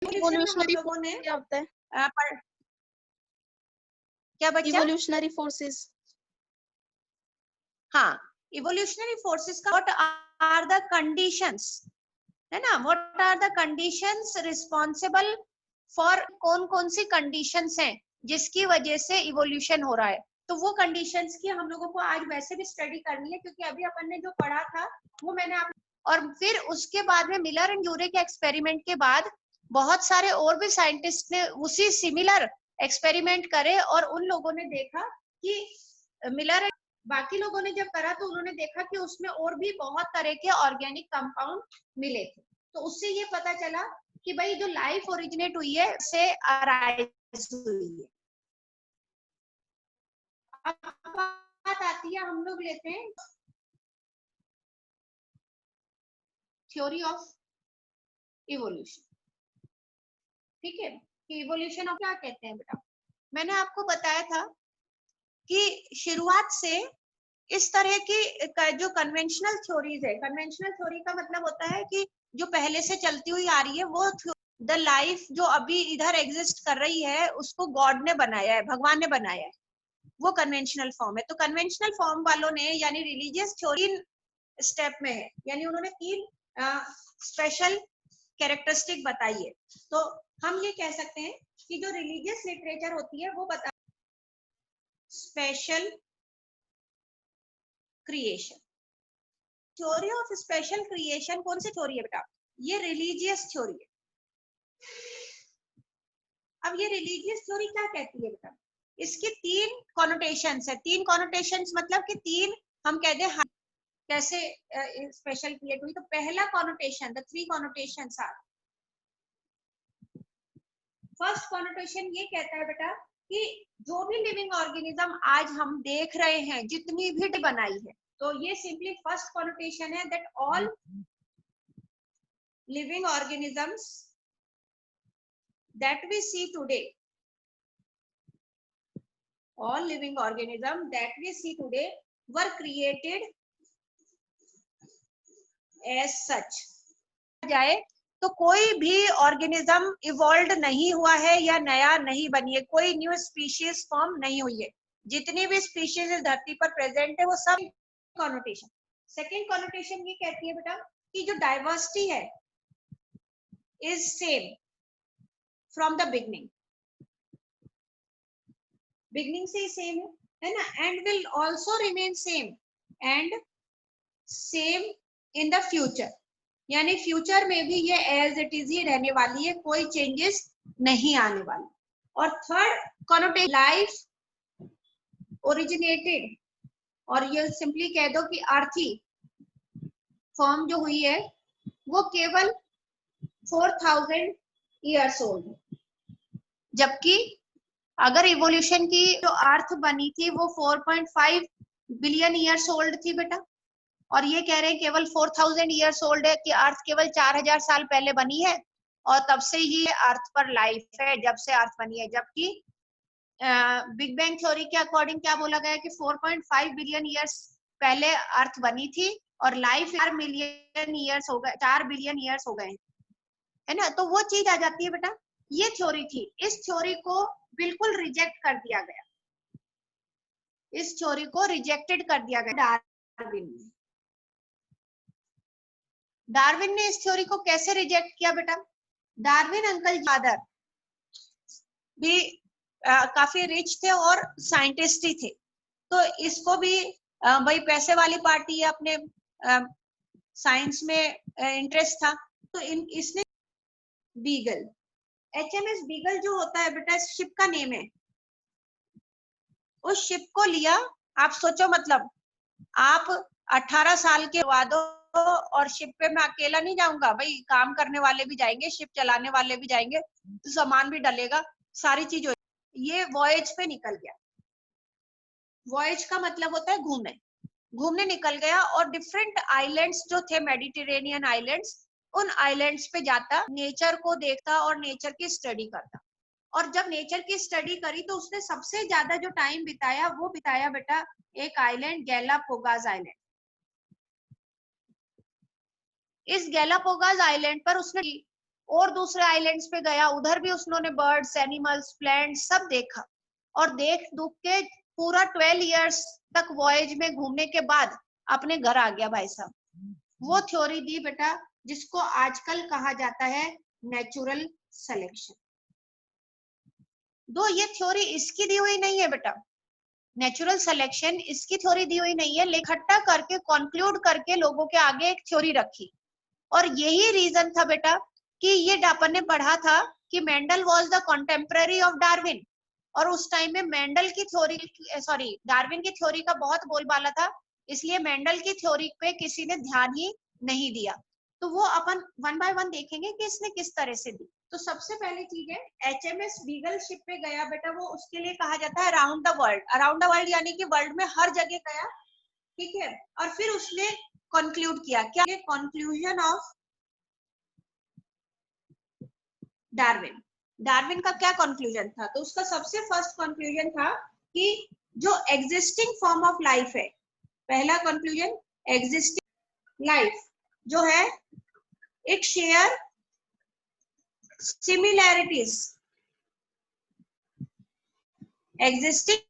Evolutionary लोगों ने क्या होता है? क्या बच्चा? Evolutionary forces. हाँ, इवोल्यूशनरी फोर्सेस का व्हाट आर द कंडीशंस, है ना, what are the conditions responsible for, कौन कौन सी कंडीशंस हैं जिसकी वजह से इवोल्यूशन हो रहा है। तो वो कंडीशंस की हम लोगों को आज वैसे भी स्टडी करनी है, क्योंकि अभी अपन ने जो पढ़ा था वो मैंने आप, और फिर उसके बाद में मिलर एंड यूरे के एक्सपेरिमेंट के बाद बहुत सारे और भी साइंटिस्ट ने उसी सिमिलर एक्सपेरिमेंट करे, और उन लोगों ने देखा कि मिलर, बाकी लोगों ने जब करा तो उन्होंने देखा कि उसमें और भी बहुत तरह के ऑर्गेनिक कंपाउंड मिले थे। तो उससे ये पता चला कि भाई जो लाइफ ओरिजिनेट हुई है से अराइज हुई है। अब बात आती है, हम लोग लेते हैं थ्योरी ऑफ इवोल्यूशन। ठीक है, कि इवोल्यूशन ऑफ क्या कहते हैं बेटा, मैंने आपको बताया था कि शुरुआत से इस तरह की जो कन्वेंशनल थ्योरीज है, कन्वेंशनल थ्योरी का मतलब होता है कि जो पहले से चलती हुई आ रही है वो द लाइफ जो अभी इधर एग्जिस्ट कर रही है उसको गॉड ने बनाया है, भगवान ने बनाया है, वो कन्वेंशनल फॉर्म है। तो कन्वेंशनल फॉर्म वालों ने यानी रिलीजियस थ्योरी स्टेप में है, यानी उन्होंने 3 स्पेशल कैरेक्टरिस्टिक बताई है। तो हम ये कह सकते हैं कि जो रिलीजियस लिटरेचर होती है वो बता special creation, theory of special creation कौन सी थ्योरी है बेटा, ये रिलीजियस थ्योरी है। अब ये रिलीजियस थ्योरी क्या कहती है बेटा, इसकी 3 कॉनोटेशंस है। 3 कॉनोटेशंस मतलब कि 3 हम कहते हैं कैसे स्पेशल क्रिएट हुई। तो पहला connotation, the 3 connotations are, first connotation ये कहता है बेटा कि जो भी लिविंग ऑर्गेनिज्म आज हम देख रहे हैं, जितनी भी बनाई है, तो ये सिंपली फर्स्ट कॉनोटेशन है that all living organisms that we see today, all living organisms that we see today were created as such। जाए तो कोई भी ऑर्गेनिज्म इवॉल्व नहीं हुआ है या नया नहीं बनी है, कोई न्यू स्पीशीज फॉर्म नहीं हुई है, जितनी भी स्पीशीज इस धरती पर प्रेजेंट है वो सब कॉनोटेशन। सेकेंड कॉनोटेशन ये कहती है बेटा कि जो डाइवर्सिटी है is same from the beginning, beginning से ही सेम है ना, and will also remain same and same in the future, यानी फ्यूचर में भी ये एज इट इज ही रहने वाली है, कोई चेंजेस नहीं आने वाली। और थर्ड कॉनोटेशन लाइफ ओरिजिनेटेड, और ये सिंपली कह दो कि अर्थी फॉर्म जो हुई है वो केवल 4000 ईयर्स ओल्ड है, जबकि अगर इवोल्यूशन की जो अर्थ बनी थी वो 4.5 बिलियन ईयर्स ओल्ड थी बेटा, और ये कह रहे हैं केवल 4000 ईयर्स ओल्ड है, कि अर्थ केवल 4000 साल पहले बनी है और तब से ही अर्थ पर लाइफ है, जब से अर्थ बनी है। जबकि बिग बैंग थ्योरी के अकॉर्डिंग क्या बोला गया कि 4.5 बिलियन ईयर्स पहले अर्थ बनी थी और लाइफ 4 मिलियन ईयर्स हो गए, 4 बिलियन ईयर्स हो गए, है ना। तो वो चीज आ जाती है बेटा, ये थ्योरी थी। इस थ्योरी को बिल्कुल रिजेक्ट कर दिया गया, इस थ्योरी को रिजेक्टेड कर दिया गया डार्विन ने। डार्विन ने इस थ्योरी को कैसे रिजेक्ट किया बेटा, डार्विन अंकल फादर भी काफी रिच थे और साइंटिस्ट ही थे, तो इसको भी भाई पैसे वाली पार्टी है, अपने साइंस में इंटरेस्ट था, तो इसने बीगल, HMS बीगल जो होता है बेटा शिप का नेम है, उस शिप को लिया। आप सोचो, मतलब आप 18 साल के बाद और शिप पे मैं अकेला नहीं जाऊंगा भाई, काम करने वाले भी जाएंगे, शिप चलाने वाले भी जाएंगे, तो सामान भी डलेगा, सारी चीज हो। ये वॉयज पे निकल गया, वॉयज का मतलब होता है घूमने, घूमने निकल गया, और डिफरेंट आइलैंड्स जो थे मेडिटेरेनियन आइलैंड्स, उन आइलैंड्स पे जाता, नेचर को देखता और नेचर की स्टडी करता। और जब नेचर की स्टडी करी तो उसने सबसे ज्यादा जो टाइम बिताया वो बिताया बेटा एक आइलैंड, गैलापागोस आइलैंड। इस गैलापागोस आइलैंड पर उसने और दूसरे आइलैंड्स पे गया, उधर भी उसने बर्ड्स, एनिमल्स, प्लांट्स सब देखा, और देख दुख के पूरा 12 इयर्स तक वॉयज में घूमने के बाद अपने घर आ गया भाई साहब। वो थ्योरी दी बेटा जिसको आजकल कहा जाता है नेचुरल सिलेक्शन। दो ये थ्योरी इसकी दी हुई नहीं है बेटा, नेचुरल सिलेक्शन इसकी थ्योरी दी हुई नहीं है, इकट्ठा करके कंक्लूड करके लोगों के आगे एक थ्योरी रखी। और यही रीजन था बेटा कि ये अपन ने पढ़ा था कि Mendel was the contemporary of Darwin, और उस टाइम में मेंडल की थ्योरी, सॉरी डार्विन की थ्योरी का बहुत बोलबाला था, इसलिए मेंडल की थ्योरी पे किसी ने ध्यान ही नहीं दिया। तो वो अपन वन बाय वन देखेंगे कि इसने किस तरह से दी। तो सबसे पहली चीज है HMS बीगल शिप पे गया बेटा, वो उसके लिए कहा जाता है around the world. Around the world यानी कि वर्ल्ड में हर जगह गया, ठीक है। और फिर उसने कंक्लूड किया, क्या कंक्लूजन ऑफ डार्विन। डार्विन का क्या कंक्लूजन था? तो उसका सबसे फर्स्ट कंक्लूजन था कि जो एग्जिस्टिंग फॉर्म ऑफ लाइफ है, पहला कंक्लूजन एग्जिस्टिंग लाइफ जो है इट शेयर सिमिलैरिटीज, एग्जिस्टिंग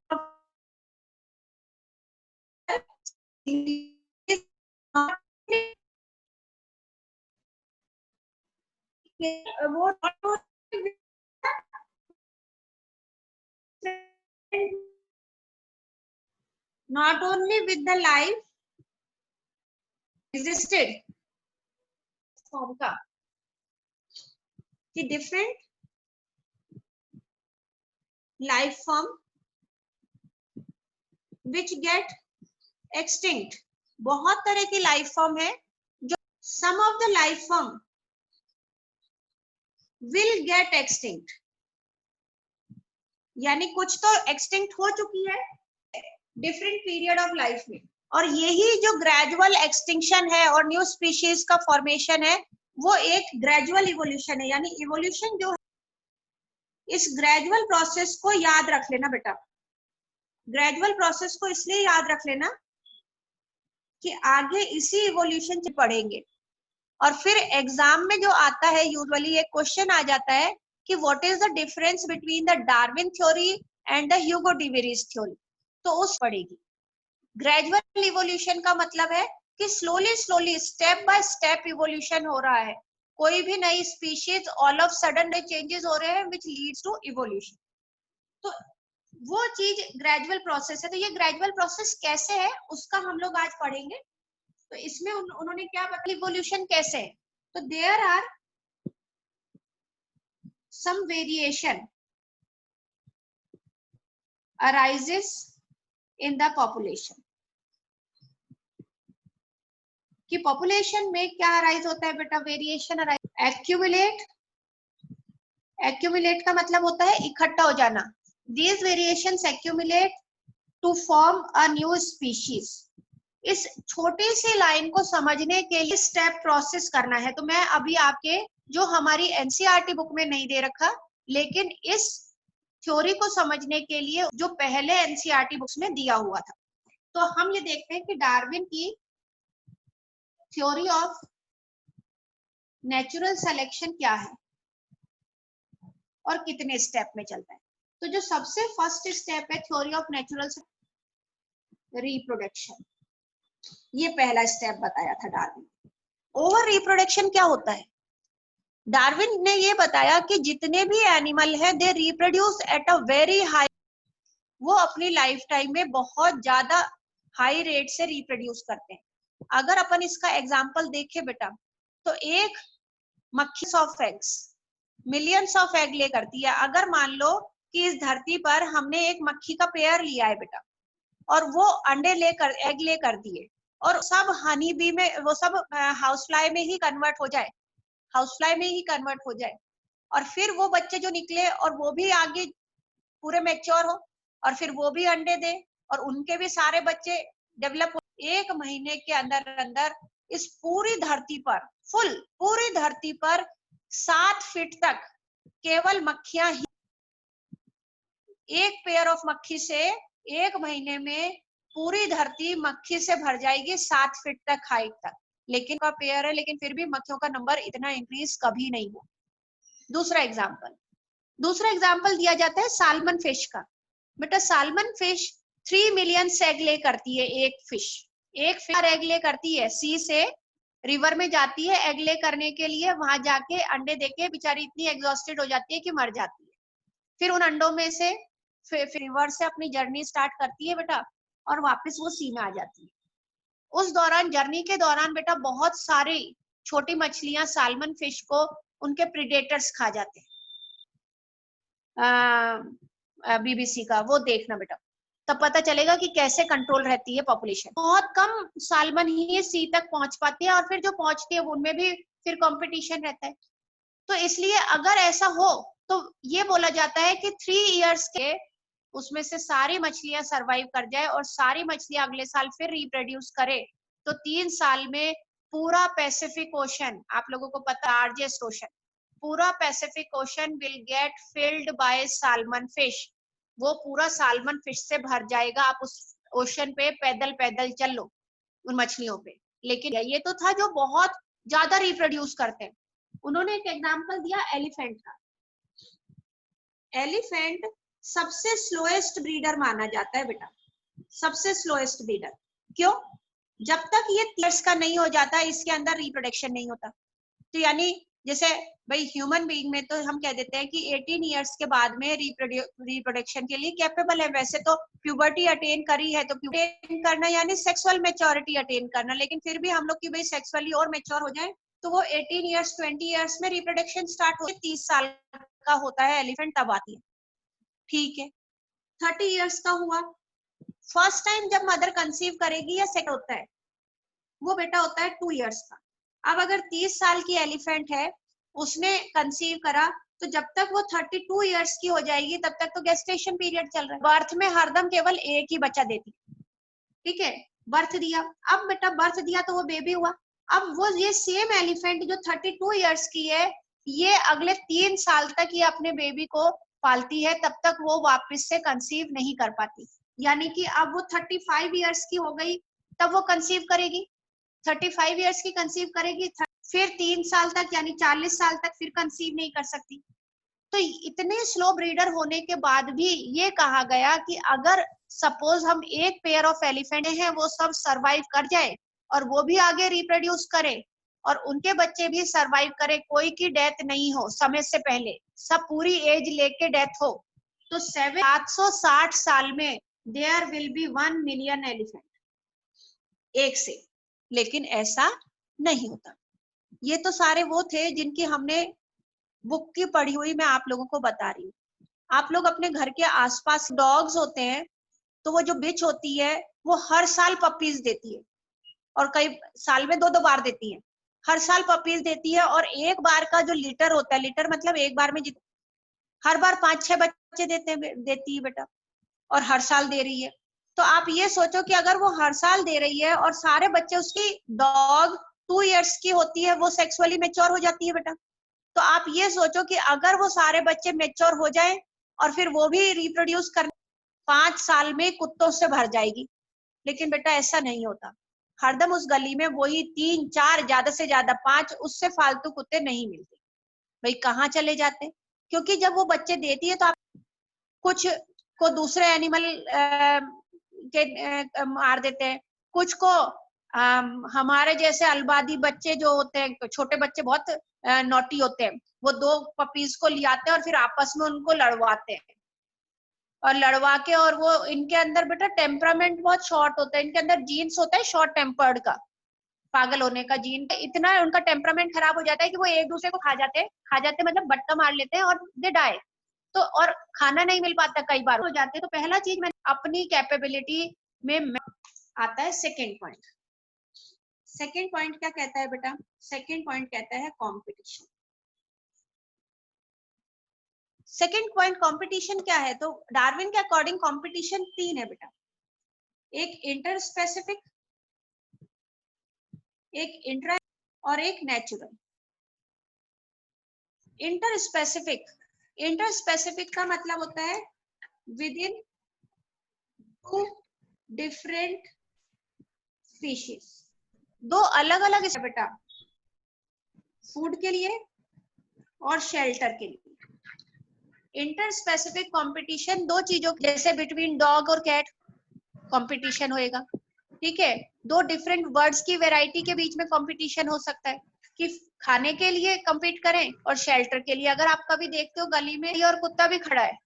वो not only with the life existed form का, कि different life form which get extinct, बहुत तरह की लाइफ फॉर्म है जो some of the life form will get extinct, यानी कुछ तो एक्सटिंक्ट हो चुकी है डिफरेंट पीरियड ऑफ लाइफ में, और यही जो ग्रेजुअल एक्सटिंक्शन है और न्यू स्पीशीज का फॉर्मेशन है वो एक ग्रेजुअल इवोल्यूशन है। यानी इवोल्यूशन जो है, इस ग्रेजुअल प्रोसेस को याद रख लेना बेटा, ग्रेजुअल प्रोसेस को इसलिए याद रख लेना कि आगे इसी इवोल्यूशन से पढ़ेंगे। और फिर एग्जाम में जो आता है यूजुअली एक क्वेश्चन आ जाता है कि what is the difference between the Darwin theory and the Hugo de Vries theory, तो उस पढ़ेगी। ग्रेजुअल इवोल्यूशन का मतलब है कि slowly slowly step by step evolution हो रहा है, कोई भी नई species all of sudden changes हो रहे हैं विच लीड्स टू इवोल्यूशन। तो वो चीज ग्रेजुअल प्रोसेस है। तो ये ग्रेजुअल प्रोसेस कैसे है उसका हम लोग आज पढ़ेंगे। तो इसमें उन्होंने क्या बताया इवोल्यूशन कैसे है। तो there are some variation arises in the population, कि पॉपुलेशन में क्या अराइज होता है बेटा, वेरिएशन अराइज। एक्यूमुलेट, एक्यूमुलेट का मतलब होता है इकट्ठा हो जाना। These variations accumulate to form a new species. इस छोटी सी लाइन को समझने के लिए स्टेप प्रोसेस करना है। तो मैं अभी आपके जो हमारी एनसीईआरटी बुक में नहीं दे रखा, लेकिन इस थ्योरी को समझने के लिए जो पहले एनसीईआरटी बुक्स में दिया हुआ था। तो हम ये देखते हैं कि डार्विन की थ्योरी ऑफ नेचुरल सिलेक्शन क्या है और कितने स्टेप में चलता है। तो जो सबसे फर्स्ट स्टेप है थ्योरी ऑफ नेचुरल रिप्रोडक्शन, ये पहला स्टेप बताया था डार्विन। ओवर रिप्रोडक्शन क्या होता है? डार्विन ने ये बताया कि जितने भी एनिमल है they reproduce at a very high, वो अपनी लाइफ टाइम में बहुत ज्यादा हाई रेट से रिप्रोड्यूस करते हैं। अगर अपन इसका एग्जांपल देखें बेटा, तो एक मक्खी of eggs millions of egg ले करती है। अगर मान लो कि इस धरती पर हमने एक मक्खी का पेयर लिया है बेटा, और वो अंडे लेकर एग ले कर दिए, और सब हनी बी में, वो सब हाउस फ्लाई में ही कन्वर्ट हो जाए, हाउस फ्लाई में ही कन्वर्ट हो जाए, और फिर वो बच्चे जो निकले और वो भी आगे पूरे मैच्योर हो, और फिर वो भी अंडे दे, और उनके भी सारे बच्चे डेवलप हो, 1 महीने के अंदर अंदर इस पूरी धरती पर, फुल पूरी धरती पर 7 फीट तक केवल मक्खियां ही, एक पेयर ऑफ मक्खी से 1 महीने में पूरी धरती मक्खी से भर जाएगी 7 फीट तक हाइट तक। लेकिन का पेयर है, लेकिन फिर भी मक्खियों का नंबर इतना इंक्रीज कभी नहीं हुआ। दूसरा एग्जाम्पल दिया जाता है साल्मन फिश का। बेटा साल्मन फिश 3 मिलियन एग ले करती है। एक फिश एग ले करती है, सी से रिवर में जाती है एग ले करने के लिए, वहां जाके अंडे देके बेचारी इतनी एग्जॉस्टेड हो जाती है कि मर जाती है। फिर उन अंडों में से रिवर से अपनी जर्नी स्टार्ट करती है बेटा, और वापस वो सी में आ जाती है। उस दौरान जर्नी के दौरान बेटा बहुत सारी छोटी मछलियां साल्मन फिश को उनके प्रीडेटर्स खा जाते हैं। बीबीसी का वो देखना बेटा, तब पता चलेगा कि कैसे कंट्रोल रहती है पॉपुलेशन। बहुत कम साल्मन ही सी तक पहुंच पाती है, और फिर जो पहुंचती है उनमें भी फिर कंपटीशन रहता है। तो इसलिए अगर ऐसा हो तो ये बोला जाता है कि 3 इयर्स के उसमें से सारी मछलियां सरवाइव कर जाए और सारी मछलियां अगले साल फिर रिप्रोड्यूस करे, तो 3 साल में पूरा पैसिफिक ओशन, आप लोगों को पता लार्जेस्ट ओशन, पूरा Pacific ocean will get filled by salmon fish. वो पूरा साल्मन फिश से भर जाएगा। आप उस ओशन पे पैदल पैदल चल लो उन मछलियों पे। लेकिन ये तो था जो बहुत ज्यादा रिप्रोड्यूस करते हैं। उन्होंने एक एग्जांपल दिया एलिफेंट का। एलिफेंट सबसे स्लोएस्ट ब्रीडर माना जाता है बेटा, सबसे स्लोएस्ट ब्रीडर। क्यों? जब तक ये 3 इयर्स का नहीं हो जाता इसके अंदर रिप्रोडक्शन नहीं होता। तो यानी जैसे भाई ह्यूमन बीइंग में तो हम कह देते हैं कि 18 इयर्स के बाद में रिप्रोडक्शन के लिए कैपेबल है। वैसे तो प्यूबर्टी अटेन करी है, तो अटेन करना यानी सेक्सुअल मैच्योरिटी अटेन करना, लेकिन फिर भी हम लोग की भाई सेक्सुअली और मैच्योर हो जाए तो वो 18 इयर्स 20 इयर्स में रिप्रोडक्शन स्टार्ट हो, 30 साल का होता है एलिफेंट तब आती है। ठीक है, 30 इयर्स का हुआ। फर्स्ट टाइम जब मदर कंसीव करेगी या सेकंड होता है, वो बेटा होता है 2 इयर्स का। अब अगर 30 साल की एलिफेंट है, उसने कंसीव करा, तो जब तक वो 32 इयर्स की हो जाएगी तब तक तो गेस्टेशन पीरियड चल रहा है। बर्थ में हरदम केवल एक ही बच्चा देती, ठीक है, बर्थ दिया। अब बेटा बर्थ दिया तो वो बेबी हुआ। अब वो ये सेम एलिफेंट जो 32 इयर्स की है, ये अगले 3 साल तक ये अपने बेबी को पालती है, तब तक वो वापस से कंसीव नहीं कर पाती। यानी कि अब वो 35 इयर्स की हो गई तब वो कंसीव करेगी, 35 इयर्स की कंसीव करेगी, फिर 3 साल तक यानी 40 साल तक फिर कंसीव नहीं कर सकती। तो इतने स्लो ब्रीडर होने के बाद भी ये कहा गया कि अगर सपोज हम एक पेयर ऑफ एलिफेंट हैं, वो सब सरवाइव कर जाए और वो भी आगे रिप्रोड्यूस करे और उनके बच्चे भी सरवाइव करे, कोई की डेथ नहीं हो समय से पहले, सब पूरी एज लेके डेथ हो, तो 760 साल में there will be 1 million elephant एक से। लेकिन ऐसा नहीं होता। ये तो सारे वो थे जिनकी हमने बुक की पढ़ी हुई मैं आप लोगों को बता रही हूँ। आप लोग अपने घर के आसपास डॉग्स होते हैं, तो वो जो बिच होती है वो हर साल पपीज देती है, और कई साल में 2-2 बार देती है। हर साल पपीज देती है, और एक बार का जो लीटर होता है, लीटर मतलब एक बार में हर बार 5-6 बच्चे देती है बेटा, और हर साल दे रही है। तो आप ये सोचो कि अगर वो हर साल दे रही है और सारे बच्चे उसकी, डॉग 2 इयर्स की होती है, वो सेक्सुअली मैच्योर हो जाती है बेटा। तो आप ये सोचो कि अगर वो सारे बच्चे मैच्योर हो जाए और फिर वो भी रिप्रोड्यूस कर 5 साल में कुत्तों से भर जाएगी। लेकिन बेटा ऐसा नहीं होता। हरदम उस गली में वही 3-4 ज्यादा से ज्यादा 5, उससे फालतू कुत्ते नहीं मिलते। भाई कहाँ चले जाते? क्योंकि जब वो बच्चे देती है तो आप कुछ को दूसरे एनिमल के मार देते हैं, कुछ को हमारे जैसे अलबादी बच्चे जो होते हैं, छोटे बच्चे बहुत नॉटी होते हैं, वो 2 पपीज को ले आते हैं और फिर आपस में उनको लड़वाते हैं, और लड़वा के, और वो इनके अंदर बेटा टेम्परामेंट बहुत शॉर्ट होता है, इनके अंदर जीन्स होता है शॉर्ट टेम्पर्ड का, पागल होने का जीन, इतना उनका टेम्परामेंट खराब हो जाता है कि वो एक दूसरे को खा जाते मतलब बट्टा मार लेते हैं और दे डाई। तो और खाना नहीं मिल पाता, कई बार हो जाते। तो पहला चीज मैं अपनी कैपेबिलिटी में आता है सेकेंड पॉइंट। सेकेंड पॉइंट क्या कहता है बेटा? सेकेंड पॉइंट कहता है कंपटीशन। सेकेंड पॉइंट कंपटीशन क्या है? तो डार्विन के अकॉर्डिंग कंपटीशन 3 है बेटा, एक इंटर स्पेसिफिक, एक इंट्रा और एक नेचुरल। इंटर स्पेसिफिक का मतलब होता है विद इन 2 डिफरेंट स्पीशीज, 2 अलग अलग बेटा, फूड के लिए और शेल्टर के लिए। इंटर स्पेसिफिक कंपटीशन दो चीजों, जैसे बिटवीन डॉग और कैट कंपटीशन होएगा, ठीक है। दो डिफरेंट बर्ड्स की वैरायटी के बीच में कंपटीशन हो सकता है कि खाने के लिए compete करें और शेल्टर के लिए। अगर आप कभी देखते हो गली में और कुत्ता भी खड़ा है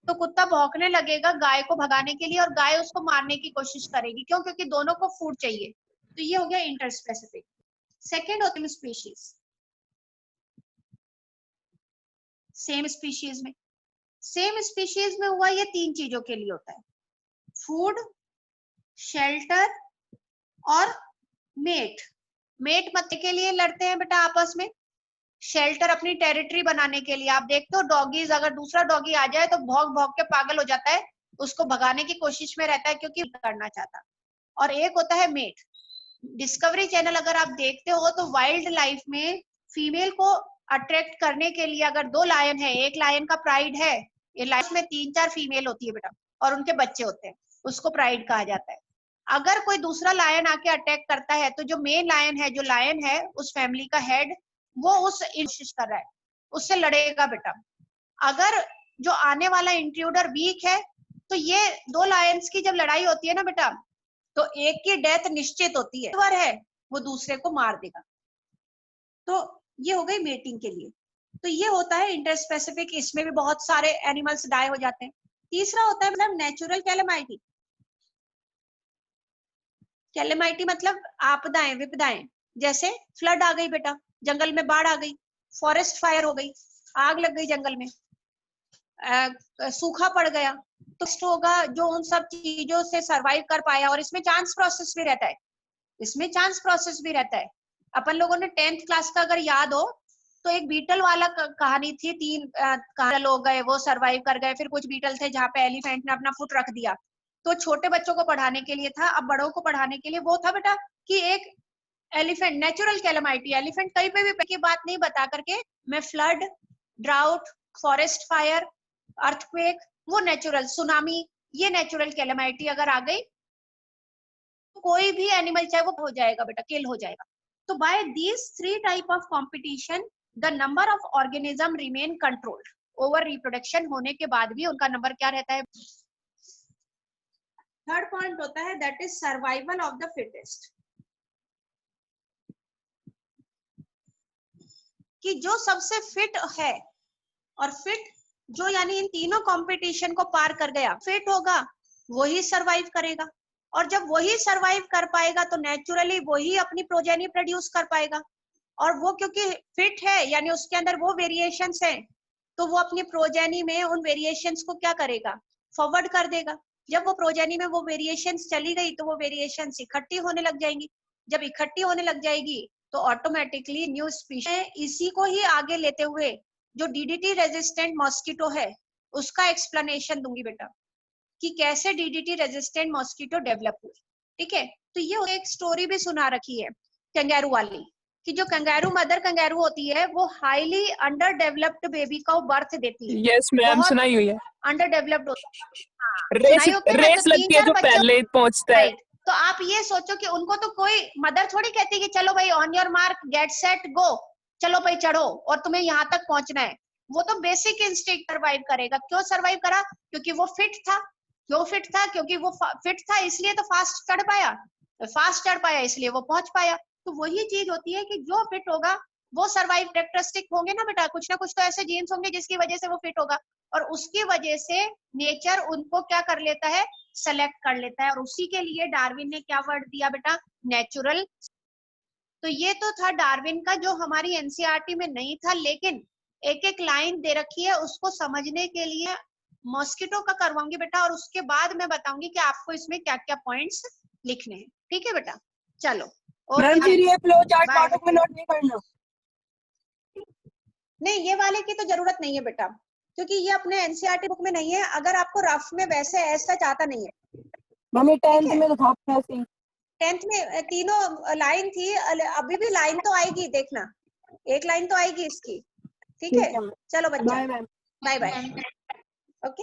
तो कुत्ता भौंकने लगेगा गाय को भगाने के लिए और गाय उसको मारने की कोशिश करेगी, क्यों? क्योंकि दोनों को फूड चाहिए। तो ये हो गया इंटर स्पेसिफिक। सेकेंड होता है स्पीशीज। सेम स्पीशीज में, सेम स्पीशीज में हुआ ये तीन चीजों के लिए होता है, फूड, शेल्टर और मेट। मेट मत के लिए लड़ते हैं बेटा आपस में, शेल्टर अपनी टेरिटरी बनाने के लिए। आप देखते हो डॉगीज, अगर दूसरा डॉगी आ जाए तो भौंक भौंक के पागल हो जाता है, उसको भगाने की कोशिश में रहता है क्योंकि करना चाहता। और एक होता है मेट। डिस्कवरी चैनल अगर आप देखते हो तो वाइल्ड लाइफ में फीमेल को अट्रैक्ट करने के लिए, अगर दो लायन है, एक लायन का प्राइड है, ये लाइफ में 3-4 फीमेल होती है बेटा और उनके बच्चे होते हैं, उसको प्राइड कहा जाता है। अगर कोई दूसरा लायन आके अटैक करता है तो जो मेन लायन है, जो लायन है उस फैमिली का हेड, वो उस कोशिश कर रहा है, उससे लड़ेगा बेटा। अगर जो आने वाला इंट्रूडर वीक है तो ये दो लायंस की जब लड़ाई होती है ना बेटा, तो एक की डेथ निश्चित होती है वो दूसरे को मार देगा। तो ये हो गई मेटिंग के लिए। तो ये होता है इंटरस्पेसिफिक, इसमें भी बहुत सारे एनिमल्स डाई हो जाते हैं। तीसरा होता है मतलब नेचुरल कैलेमाइटी। कैलेमाइटी मतलब आपदाएं, विपदाएं, जैसे फ्लड आ गई बेटा, जंगल में बाढ़ आ गई, फॉरेस्ट फायर हो गई, आग लग गई जंगल में, सूखा पड़ गया, तो होगा जो उन सब चीजों से सरवाइव कर पाया। और इसमें चांस प्रोसेस भी रहता है, इसमें चांस प्रोसेस भी रहता है। अपन लोगों ने 10th क्लास का अगर याद हो तो एक बीटल वाला कहानी थी, 3 लोग गए, वो सरवाइव कर गए, फिर कुछ बीटल थे जहाँ पे एलिफेंट ने अपना फुट रख दिया। तो छोटे बच्चों को पढ़ाने के लिए था, अब बड़ों को पढ़ाने के लिए वो था बेटा कि एक एलिफेंट, नेचुरल कैलेमाइटी, एलिफेंट कहीं पे भी की बात नहीं बता करके मैं flood, drought, forest fire, earthquake, वो नेचुरल, सुनामी, ये नेचुरल कैलेमाइटी अगर आ गई कोई भी एनिमल चाहे वो हो जाएगा बेटा, किल हो जाएगा। तो by these 3 type of competition the number of organism remain controlled. Over reproduction होने के बाद भी उनका नंबर क्या रहता है? थर्ड पॉइंट होता है that is survival of the fittest, कि जो सबसे फिट है, और फिट जो यानी इन तीनों कंपटीशन को पार कर गया, फिट होगा वही सरवाइव करेगा। और जब वही सरवाइव कर पाएगा तो नेचुरली वही अपनी प्रोजेनी प्रोड्यूस कर पाएगा। और वो क्योंकि फिट है यानी उसके अंदर वो वेरिएशंस हैं, तो वो अपनी प्रोजेनी में उन वेरिएशंस को क्या करेगा? फॉरवर्ड कर देगा। जब वो प्रोजेनी में वो वेरिएशंस चली गई तो वो वेरिएशंस इकट्ठी होने लग जाएंगी। जब इकट्ठी होने लग जाएगी तो ऑटोमेटिकली न्यू स्पीशीज। इसी को ही आगे लेते हुए जो डीडीटी रेजिस्टेंट मॉस्किटो है उसका एक्सप्लेनेशन दूंगी बेटा कि कैसे डीडीटी रेजिस्टेंट मॉस्किटो डेवलप हुए, ठीक है। तो ये एक स्टोरी भी सुना रखी है कंगारू वाली, कि जो कंगारू मदर कंगारू होती है वो हाईली अंडर डेवलप्ड बेबी का बर्थ देती है। यस मैम, सुनाई हुई है। अंडर डेवलप्ड होता है, रेस लगती है जो पहले पहुंचता है। तो आप ये सोचो कि उनको तो कोई मदर थोड़ी कहती है कि चलो भाई on your mark get set go, चलो भाई चढ़ो और तुम्हें यहाँ तक पहुंचना है। वो तो बेसिक इंस्टिंक्ट सर्वाइव करेगा। क्यों सर्वाइव करा? क्योंकि वो फिट था। क्यों फिट था? क्योंकि वो फिट था इसलिए तो फास्ट चढ़ पाया, फास्ट चढ़ पाया इसलिए वो पहुंच पाया। तो वही चीज होती है कि जो फिट होगा वो सर्वाइव कैरेक्टरिस्टिक होंगे ना बेटा, कुछ ना कुछ तो ऐसे जीन्स होंगे जिसकी वजह से वो फिट होगा, और उसकी वजह से नेचर उनको क्या कर लेता है? सेलेक्ट कर लेता है। और उसी के लिए डार्विन ने क्या वर्ड दिया बेटा? नेचुरल। तो ये तो था डार्विन का जो हमारी एनसीईआरटी में नहीं था, लेकिन एक एक लाइन दे रखी है, उसको समझने के लिए मॉस्किटो का करवाऊंगी बेटा, और उसके बाद मैं बताऊंगी कि आपको इसमें क्या क्या पॉइंट्स लिखने हैं, ठीक है बेटा। चलो मैम फिर ये फ्लो चार्ट नाटक में नोट नहीं करना? नहीं, ये वाले की तो जरूरत नहीं है बेटा, क्योंकि ये अपने एनसीईआरटी बुक में नहीं है। अगर आपको रफ में वैसे ऐसा चाहता नहीं है, मम्मी 10th में तो था ऐसे ही। 10th में तीनों लाइन थी, अभी भी लाइन तो आएगी, देखना एक लाइन तो आएगी इसकी, ठीक है। चलो बच्चा, bye ma'am. Bye bye, okay.